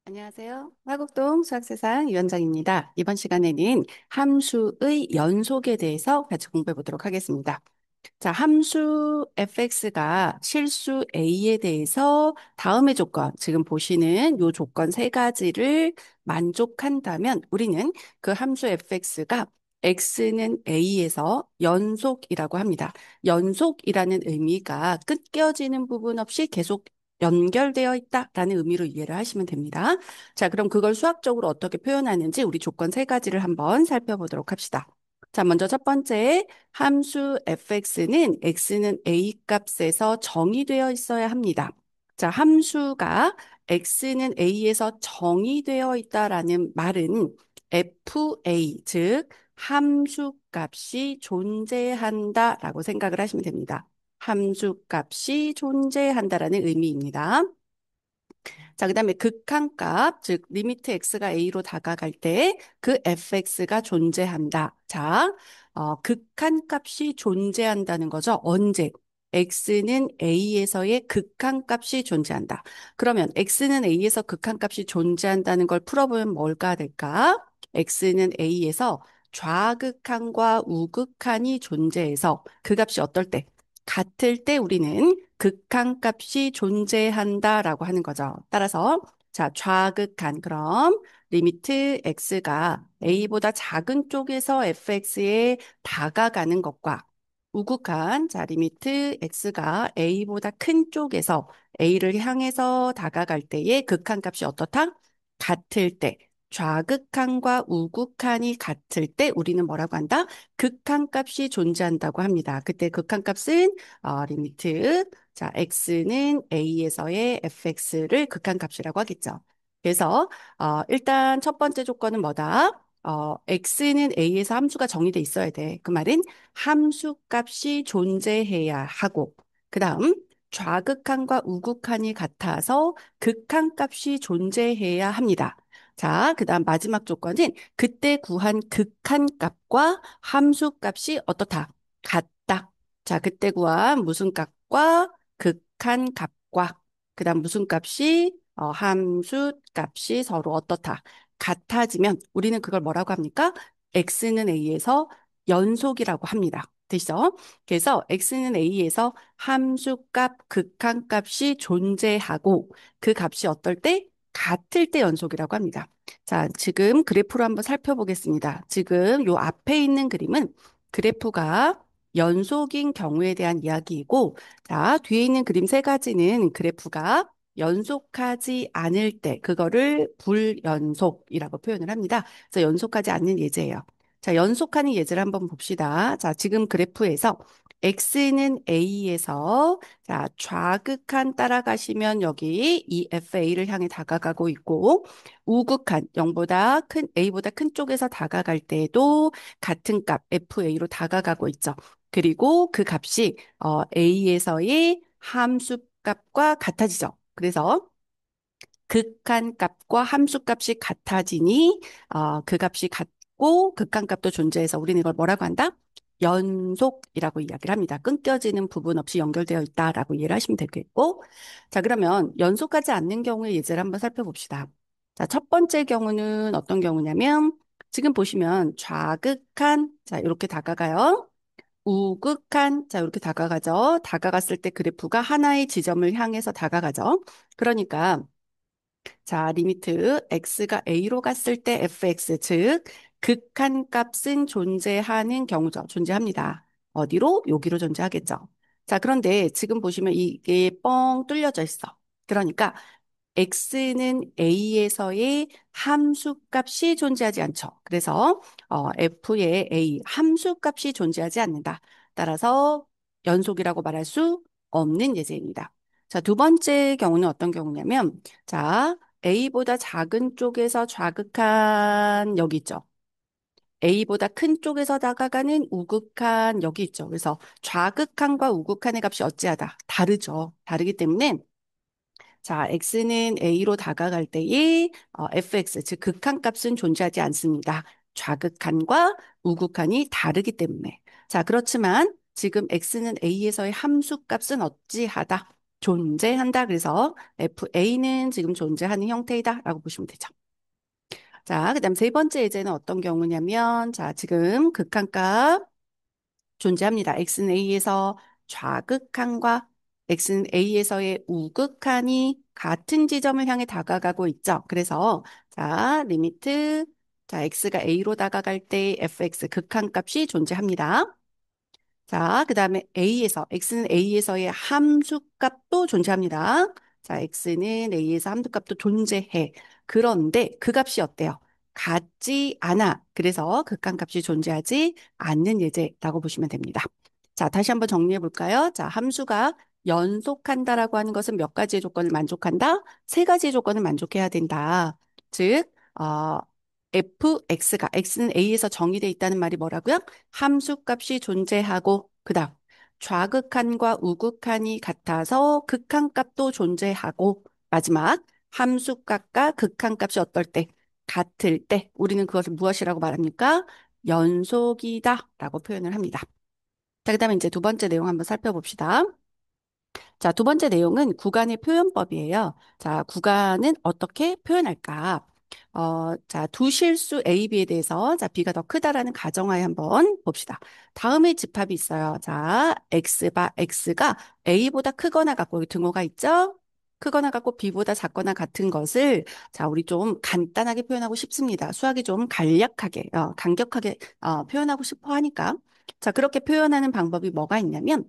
안녕하세요. 화국동 수학세상 위원장입니다. 이번 시간에는 함수의 연속에 대해서 같이 공부해 보도록 하겠습니다. 자, 함수 fx가 실수 a에 대해서 다음의 조건, 지금 보시는 이 조건 세 가지를 만족한다면 우리는 그 함수 fx가 x는 a에서 연속이라고 합니다. 연속이라는 의미가 끊겨지는 부분 없이 계속 연결되어 있다라는 의미로 이해를 하시면 됩니다. 자, 그럼 그걸 수학적으로 어떻게 표현하는지 우리 조건 세 가지를 한번 살펴보도록 합시다. 자, 먼저 첫 번째, 함수 fx는 x는 a 값에서 정의되어 있어야 합니다. 자, 함수가 x는 a에서 정의되어 있다라는 말은 fa, 즉 함수 값이 존재한다라고 생각을 하시면 됩니다. 함수 값이 존재한다라는 의미입니다. 자, 그다음에 극한값, 즉 리미트 x가 a로 다가갈 때 그 fx가 존재한다. 자, 극한값이 존재한다는 거죠. 언제? x는 a에서의 극한값이 존재한다. 그러면 x는 a에서 극한값이 존재한다는 걸 풀어보면 뭘까 될까? x는 a에서 좌극한과 우극한이 존재해서 그 값이 어떨 때? 같을 때 우리는 극한값이 존재한다라고 하는 거죠. 따라서 자, 좌극한 그럼 리미트 x가 a보다 작은 쪽에서 fx에 다가가는 것과 우극한 자, 리미트 x가 a보다 큰 쪽에서 a를 향해서 다가갈 때의 극한값이 어떻다? 같을 때. 좌극한과 우극한이 같을 때 우리는 뭐라고 한다? 극한값이 존재한다고 합니다. 그때 극한값은 리미트 자, x는 a에서의 fx를 극한값이라고 하겠죠. 그래서 일단 첫 번째 조건은 뭐다? x는 a에서 함수가 정의돼 있어야 돼. 그 말은 함수 값이 존재해야 하고, 그 다음 좌극한과 우극한이 같아서 극한값이 존재해야 합니다. 자, 그 다음 마지막 조건은 그때 구한 극한값과 함수값이 어떻다? 같다. 자, 그때 구한 무슨 값과 극한값과 그다음 무슨 값이 함수 값이 서로 어떻다? 같아지면 우리는 그걸 뭐라고 합니까? x는 a에서 연속이라고 합니다. 되시죠? 그래서 x는 a에서 함수값, 극한값이 존재하고 그 값이 어떨 때? 같을 때 연속이라고 합니다. 자, 지금 그래프로 한번 살펴보겠습니다. 지금 요 앞에 있는 그림은 그래프가 연속인 경우에 대한 이야기이고, 자, 뒤에 있는 그림 세 가지는 그래프가 연속하지 않을 때, 그거를 불연속이라고 표현을 합니다. 그래서 연속하지 않는 예제예요. 자, 연속하는 예제를 한번 봅시다. 자, 지금 그래프에서 x는 a에서 자, 좌극한 따라가시면 여기 이 FA를 향해 다가가고 있고, 우극한 0보다 큰, A보다 큰 쪽에서 다가갈 때에도 같은 값 FA로 다가가고 있죠. 그리고 그 값이 A에서의 함수값과 같아지죠. 그래서 극한값과 함수값이 같아지니 그 값이 같고 극한값도 존재해서 우리는 이걸 뭐라고 한다? 연속이라고 이야기를 합니다. 끊겨지는 부분 없이 연결되어 있다라고 이해를 하시면 되겠고, 자, 그러면 연속하지 않는 경우의 예제를 한번 살펴봅시다. 자, 첫 번째 경우는 어떤 경우냐면 지금 보시면 좌극한 자, 이렇게 다가가요. 우극한 자, 이렇게 다가가죠. 다가갔을 때 그래프가 하나의 지점을 향해서 다가가죠. 그러니까 자, 리미트 x가 a로 갔을 때 fx, 즉 극한 값은 존재하는 경우죠. 존재합니다. 어디로? 여기로 존재하겠죠. 자, 그런데 지금 보시면 이게 뻥 뚫려져 있어. 그러니까 x는 a에서의 함수값이 존재하지 않죠. 그래서 f의 a 함수값이 존재하지 않는다. 따라서 연속이라고 말할 수 없는 예제입니다. 자, 두 번째 경우는 어떤 경우냐면 자, a보다 작은 쪽에서 좌극한 여기 있죠. A보다 큰 쪽에서 다가가는 우극한 여기 있죠. 그래서 좌극한과 우극한의 값이 어찌하다? 다르죠. 다르기 때문에 자, x는 a로 다가갈 때의 fx, 즉 극한값은 존재하지 않습니다. 좌극한과 우극한이 다르기 때문에. 자, 그렇지만 지금 x는 a에서의 함수값은 어찌하다? 존재한다. 그래서 FA는 지금 존재하는 형태이다라고 보시면 되죠. 자, 그다음 세 번째 예제는 어떤 경우냐면, 자, 지금 극한값 존재합니다. x는 a에서 좌극한과 x는 a에서의 우극한이 같은 지점을 향해 다가가고 있죠. 그래서 자, 리미트 자, x가 a로 다가갈 때 fx 극한값이 존재합니다. 자, 그 다음에 x는 A에서의 함수값도 존재합니다. 자, x는 A에서 함수값도 존재해. 그런데 그 값이 어때요? 같지 않아. 그래서 극한값이 존재하지 않는 예제라고 보시면 됩니다. 자, 다시 한번 정리해 볼까요? 자, 함수가 연속한다라고 하는 것은 몇 가지의 조건을 만족한다? 세 가지의 조건을 만족해야 된다. 즉, fx가 x는 a에서 정의되어 있다는 말이 뭐라고요? 함수값이 존재하고 그다음 좌극한과 우극한이 같아서 극한값도 존재하고 마지막 함수값과 극한값이 어떨 때 같을 때 우리는 그것을 무엇이라고 말합니까? 연속이다라고 표현을 합니다. 자, 그다음에 이제 두 번째 내용 한번 살펴봅시다. 자, 두 번째 내용은 구간의 표현법이에요. 자, 구간은 어떻게 표현할까? 자, 두 실수 A, B에 대해서 자, B가 더 크다라는 가정하에 한번 봅시다. 다음에 집합이 있어요. 자, X가 A보다 크거나 같고 여기 등호가 있죠? 크거나 같고 B보다 작거나 같은 것을 자, 우리 좀 간단하게 표현하고 싶습니다. 수학이 좀 간략하게, 간격하게 표현하고 싶어 하니까. 자, 그렇게 표현하는 방법이 뭐가 있냐면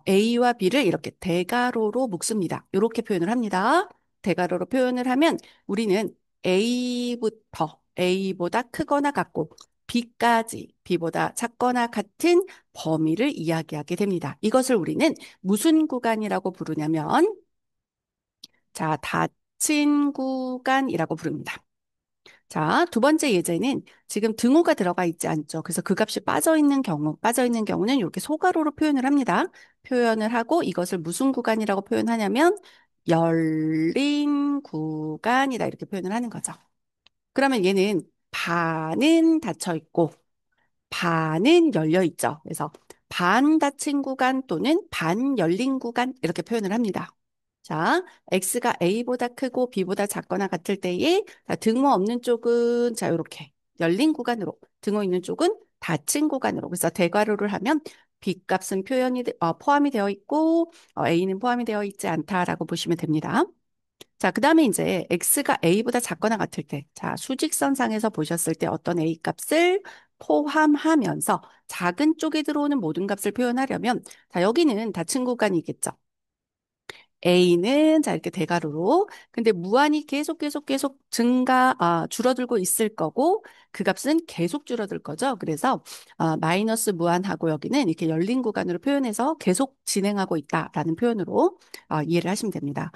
A와 B를 이렇게 대가로로 묶습니다. 이렇게 표현을 합니다. 대가로로 표현을 하면 우리는 A보다 크거나 같고 B까지 B보다 작거나 같은 범위를 이야기하게 됩니다. 이것을 우리는 무슨 구간이라고 부르냐면 자, 닫힌 구간이라고 부릅니다. 자, 두 번째 예제는 지금 등호가 들어가 있지 않죠. 그래서 그 값이 빠져 있는 경우는 이렇게 소괄호로 표현을 합니다. 표현을 하고 이것을 무슨 구간이라고 표현하냐면 열린 구간이다 이렇게 표현을 하는 거죠. 그러면 얘는 반은 닫혀 있고 반은 열려 있죠. 그래서 반 닫힌 구간 또는 반 열린 구간 이렇게 표현을 합니다. 자, X가 A보다 크고 B보다 작거나 같을 때에 자, 등호 없는 쪽은 자, 이렇게 열린 구간으로 등호 있는 쪽은 닫힌 구간으로 그래서 대괄호를 하면 B 값은 포함이 되어 있고 A는 포함이 되어 있지 않다라고 보시면 됩니다. 자, 그 다음에 이제 X가 A보다 작거나 같을 때, 자, 수직선상에서 보셨을 때 어떤 A 값을 포함하면서 작은 쪽에 들어오는 모든 값을 표현하려면, 자, 여기는 닫힌 구간이겠죠. A는 자 이렇게 대괄호로 근데 무한히 계속 줄어들고 있을 거고 그 값은 계속 줄어들 거죠. 그래서 마이너스 무한하고 여기는 이렇게 열린 구간으로 표현해서 계속 진행하고 있다라는 표현으로 이해를 하시면 됩니다.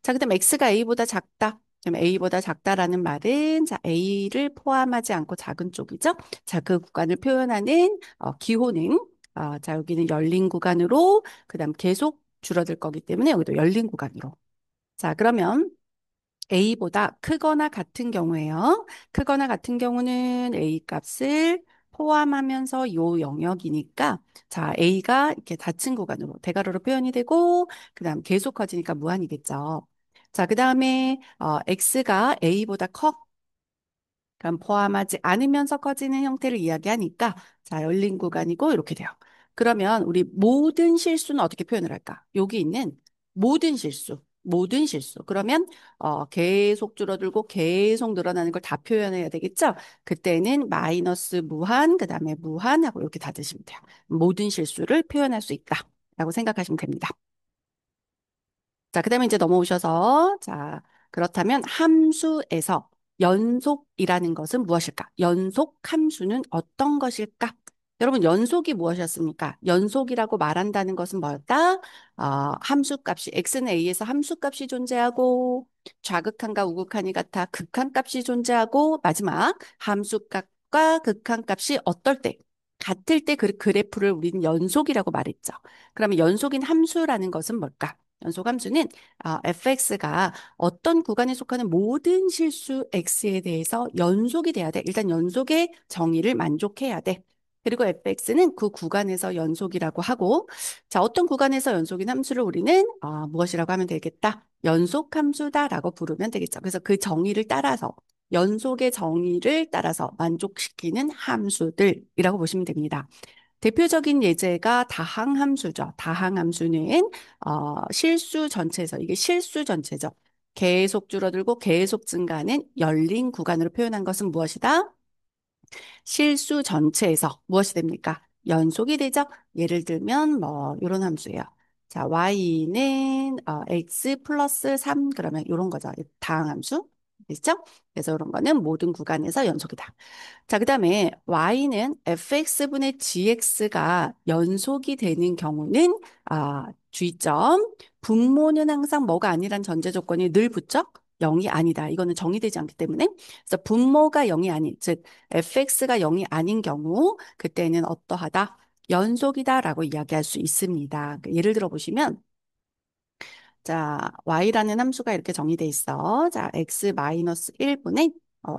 자, 그다음 x가 a보다 작다. 그럼 a보다 작다라는 말은 자 a를 포함하지 않고 작은 쪽이죠. 자, 그 구간을 표현하는 기호는 자 여기는 열린 구간으로 그다음 계속 줄어들 거기 때문에 여기도 열린 구간으로. 자, 그러면 A보다 크거나 같은 경우에요. 크거나 같은 경우는 A 값을 포함하면서 요 영역이니까 자, A가 이렇게 닫힌 구간으로 대괄호로 표현이 되고 그다음 계속 커지니까 무한이겠죠. 자, 그다음에 X가 A보다 커 그럼 포함하지 않으면서 커지는 형태를 이야기하니까 자, 열린 구간이고 이렇게 돼요. 그러면 우리 모든 실수는 어떻게 표현을 할까? 여기 있는 모든 실수. 그러면 계속 줄어들고 계속 늘어나는 걸 다 표현해야 되겠죠? 그때는 마이너스 무한, 그다음에 무한하고 이렇게 닫으시면 돼요. 모든 실수를 표현할 수 있다라고 생각하시면 됩니다. 자, 그다음에 이제 넘어오셔서 자, 그렇다면 함수에서 연속이라는 것은 무엇일까? 연속 함수는 어떤 것일까? 여러분, 연속이 무엇이었습니까? 연속이라고 말한다는 것은 뭐였다? 함수값이 x는 a에서 함수값이 존재하고 좌극한과 우극한이 같아 극한값이 존재하고 마지막 함수값과 극한값이 어떨 때 같을 때 그 그래프를 우리는 연속이라고 말했죠. 그러면 연속인 함수라는 것은 뭘까? 연속 함수는 fx가 어떤 구간에 속하는 모든 실수 x에 대해서 연속이 돼야 돼. 일단 연속의 정의를 만족해야 돼. 그리고 fx는 그 구간에서 연속이라고 하고, 자, 어떤 구간에서 연속인 함수를 우리는 무엇이라고 하면 되겠다? 연속 함수다라고 부르면 되겠죠. 그래서 그 정의를 따라서, 연속의 정의를 따라서 만족시키는 함수들이라고 보시면 됩니다. 대표적인 예제가 다항함수죠. 다항함수는 실수 전체에서, 이게 실수 전체죠. 계속 줄어들고 계속 증가하는 열린 구간으로 표현한 것은 무엇이다? 실수 전체에서 무엇이 됩니까? 연속이 되죠. 예를 들면 뭐 이런 함수예요. 자, y는 x 플러스 3 그러면 이런 거죠. 다항함수. 됐죠? 그래서 이런 거는 모든 구간에서 연속이다. 자, 그다음에 y는 fx분의 gx가 연속이 되는 경우는 주의점 분모는 항상 뭐가 아니란 전제 조건이 늘 붙죠? 0이 아니다. 이거는 정의되지 않기 때문에 그래서 분모가 0이 아닌 즉 fx가 0이 아닌 경우 그때는 어떠하다? 연속이다라고 이야기할 수 있습니다. 예를 들어 보시면 자, y라는 함수가 이렇게 정의돼 있어. 자, x 마이너스 1분의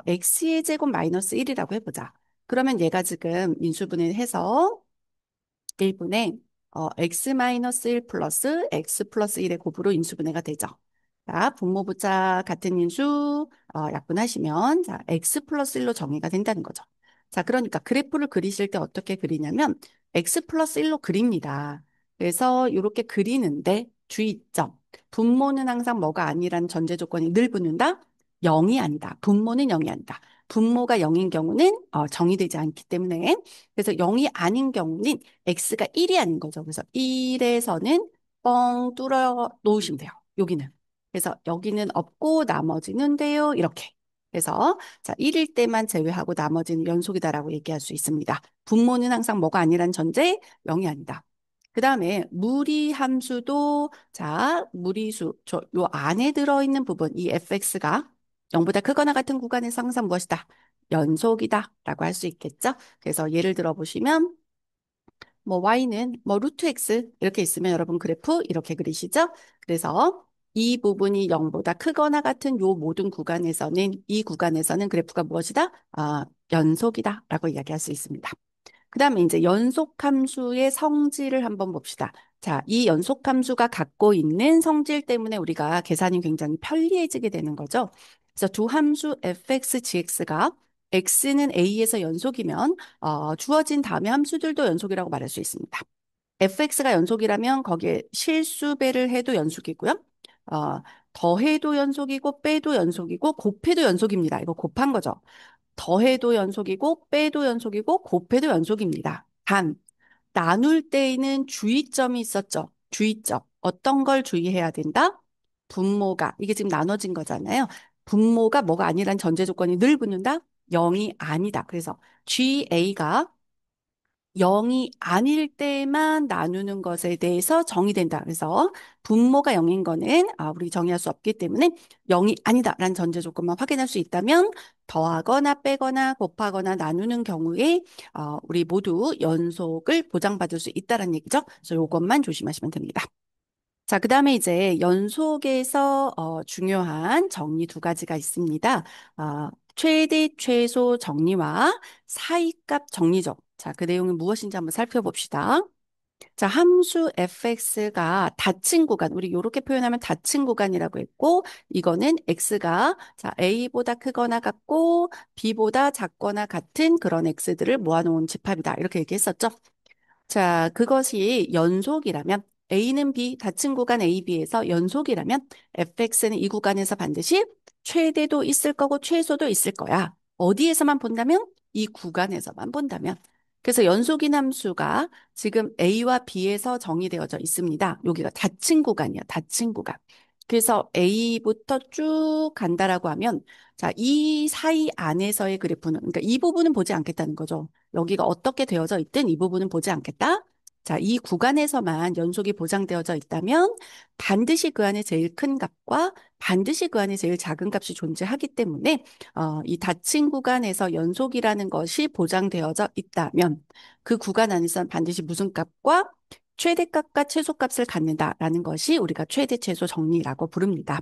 x의 제곱 마이너스 1이라고 해보자. 그러면 얘가 지금 인수분해를 해서 1분의 x-1 플러스 x 플러스 1의 곱으로 인수분해가 되죠. 자, 분모부자 같은 인수 약분하시면 자, x 플러스 1로 정의가 된다는 거죠. 자, 그러니까 그래프를 그리실 때 어떻게 그리냐면 x 플러스 1로 그립니다. 그래서 이렇게 그리는데 주의점. 분모는 항상 뭐가 아니란 전제 조건이 늘 붙는다? 0이 아니다. 분모는 0이 아니다. 분모가 0인 경우는 정의되지 않기 때문에 그래서 0이 아닌 경우는 x가 1이 아닌 거죠. 그래서 1에서는 뻥 뚫어 놓으시면 돼요. 여기는. 그래서 여기는 없고 나머지는 돼요. 이렇게. 그래서 자, 1일 때만 제외하고 나머지는 연속이다라고 얘기할 수 있습니다. 분모는 항상 뭐가 아니란 전제 0이 아니다. 그 다음에 무리함수도 자, 무리수 요 안에 들어있는 부분 이 fx가 0보다 크거나 같은 구간에서 항상 무엇이다? 연속이다라고 할 수 있겠죠? 그래서 예를 들어 보시면 뭐 y는 뭐 루트 x 이렇게 있으면 여러분 그래프 이렇게 그리시죠? 그래서 이 부분이 0보다 크거나 같은 요 모든 구간에서는 이 구간에서는 그래프가 무엇이다? 연속이다라고 이야기할 수 있습니다. 그다음에 이제 연속함수의 성질을 한번 봅시다. 자, 이 연속함수가 갖고 있는 성질 때문에 우리가 계산이 굉장히 편리해지게 되는 거죠. 그래서 두 함수 fx, gx가 x는 a에서 연속이면 주어진 다음에 함수들도 연속이라고 말할 수 있습니다. fx가 연속이라면 거기에 실수배를 해도 연속이고요. 어, 더해도 연속이고 빼도 연속이고 곱해도 연속입니다. 이거 곱한 거죠. 더해도 연속이고 빼도 연속이고 곱해도 연속입니다. 단 나눌 때에는 주의점이 있었죠. 주의점. 어떤 걸 주의해야 된다? 분모가 이게 지금 나눠진 거잖아요. 분모가 뭐가 아니란 전제 조건이 늘 붙는다? 0이 아니다. 그래서 GA가 0이 아닐 때만 나누는 것에 대해서 정의된다. 그래서 분모가 0인 거는 우리 정의할 수 없기 때문에 0이 아니다라는 전제 조건만 확인할 수 있다면 더하거나 빼거나 곱하거나 나누는 경우에 우리 모두 연속을 보장받을 수 있다는 얘기죠. 그래서 이것만 조심하시면 됩니다. 자, 그 다음에 이제 연속에서 중요한 정리 두 가지가 있습니다. 최대, 최소 정리와 사이값 정리죠. 자, 그 내용이 무엇인지 한번 살펴봅시다. 자, 함수 fx가 닫힌 구간, 우리 이렇게 표현하면 닫힌 구간이라고 했고, 이거는 x가 자, a보다 크거나 같고, b보다 작거나 같은 그런 x들을 모아놓은 집합이다. 이렇게 얘기했었죠. 자, 그것이 연속이라면 A는 B, 닫힌 구간 A, B에서 연속이라면 fx는 이 구간에서 반드시 최대도 있을 거고 최소도 있을 거야. 어디에서만 본다면? 이 구간에서만 본다면. 그래서 연속인 함수가 지금 A와 B에서 정의되어져 있습니다. 여기가 닫힌 구간이야, 닫힌 구간. 그래서 A부터 쭉 간다라고 하면 자, 이 사이 안에서의 그래프는 그러니까 이 부분은 보지 않겠다는 거죠. 여기가 어떻게 되어져 있든 이 부분은 보지 않겠다. 자, 이 구간에서만 연속이 보장되어져 있다면 반드시 그 안에 제일 큰 값과 반드시 그 안에 제일 작은 값이 존재하기 때문에 이 닫힌 구간에서 연속이라는 것이 보장되어져 있다면 그 구간 안에서는 반드시 무슨 값과 최대값과 최소값을 갖는다라는 것이 우리가 최대 최소 정리라고 부릅니다.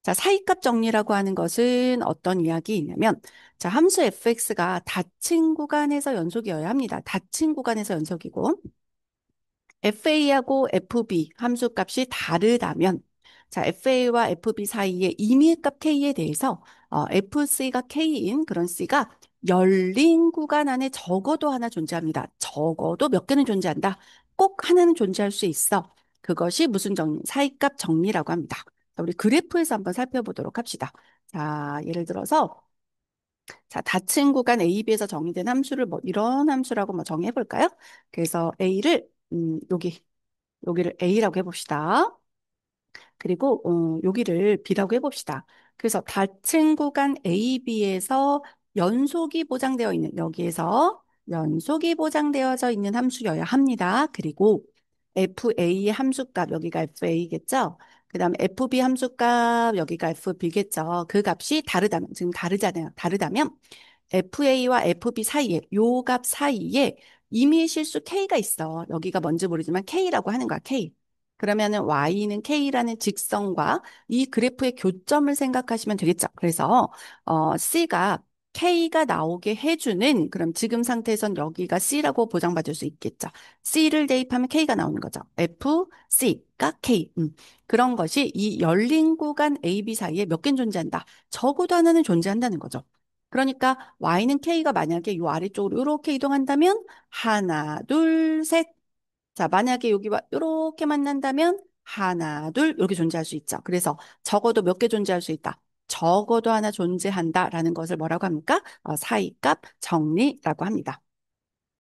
자, 사이값 정리라고 하는 것은 어떤 이야기이냐면, 자, 함수 fx가 닫힌 구간에서 연속이어야 합니다. 닫힌 구간에서 연속이고, FA하고 FB 함수값이 다르다면, 자, FA와 FB 사이의 임의값 K에 대해서 FC가 K인 그런 C가 열린 구간 안에 적어도 하나 존재합니다. 적어도 몇 개는 존재한다. 꼭 하나는 존재할 수 있어. 그것이 무슨 정리? 사이값 정리라고 합니다. 자, 우리 그래프에서 한번 살펴보도록 합시다. 자, 예를 들어서 자, 닫힌 구간 A, B에서 정의된 함수를 뭐 이런 함수라고 뭐 정의해 볼까요? 그래서 A를 여기를 A라고 해봅시다. 그리고 여기를 B라고 해봅시다. 그래서 닫힌 구간 A, B에서 연속이 보장되어 있는 여기에서 연속이 보장되어져 있는 함수여야 합니다. 그리고 FA 함수값 여기가 FA겠죠? 그다음에 FB 함수값 여기가 FB겠죠? 그 값이 다르다면 지금 다르잖아요. 다르다면 FA와 FB 사이에 요 값 사이에 임의 실수 K가 있어. 여기가 뭔지 모르지만 K라고 하는 거야. K. 그러면은 Y는 K라는 직선과 이 그래프의 교점을 생각하시면 되겠죠. 그래서 C가 K가 나오게 해주는 그럼 지금 상태에선 여기가 C라고 보장받을 수 있겠죠. C를 대입하면 K가 나오는 거죠. F, C가 K. 그런 것이 이 열린 구간 A, B 사이에 몇 개는 존재한다. 적어도 하나는 존재한다는 거죠. 그러니까 Y는 K가 만약에 이 아래쪽으로 이렇게 이동한다면 하나, 둘, 셋. 자, 만약에 여기와 이렇게 만난다면 하나, 둘 이렇게 존재할 수 있죠. 그래서 적어도 몇 개 존재할 수 있다. 적어도 하나 존재한다라는 것을 뭐라고 합니까? 사이값 정리라고 합니다.